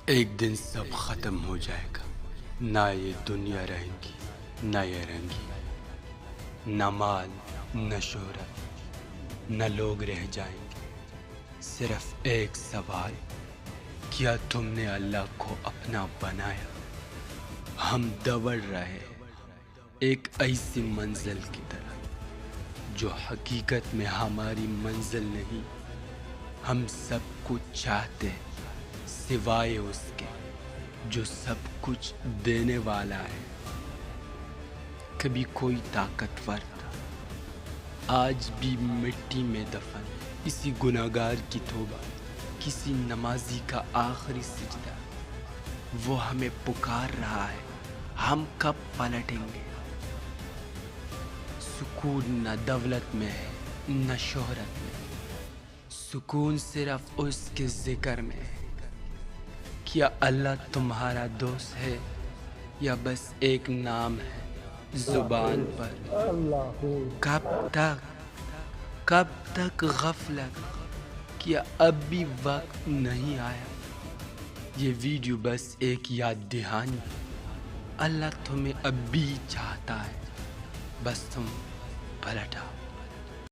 ایک دن سب ختم ہو جائے گا، نہ یہ دنیا رہے گی نہ یہ رنگی، نہ مال نہ شہرت نہ لوگ رہ جائیں گے۔ صرف ایک سوال، کیا تم نے اللہ کو اپنا بنایا؟ ہم دوڑ رہے ہیں ایک ایسی منزل کی طرف جو حقیقت میں ہماری منزل نہیں۔ ہم سب کچھ چاہتے ہیں سوائے اس کے جو سب کچھ دینے والا ہے۔ کبھی کوئی طاقتور تھا، آج بھی مٹی میں دفن، اسی گناہگار کی توبہ، کسی نمازی کا آخری سجدہ، وہ ہمیں پکار رہا ہے، ہم کب پلٹیں گے؟ سکون نہ دولت میں ہے نہ شہرت میں، سکون صرف اس کے ذکر میں ہے۔ کیا اللہ تمہارا دوست ہے یا بس ایک نام ہے زبان پر؟ کب تک غفلت؟ کیا اب بھی وقت نہیں آیا؟ یہ ویڈیو بس ایک یاد دہانی، اللہ تمہیں اب بھی چاہتا ہے، بس تم پلٹ آؤ۔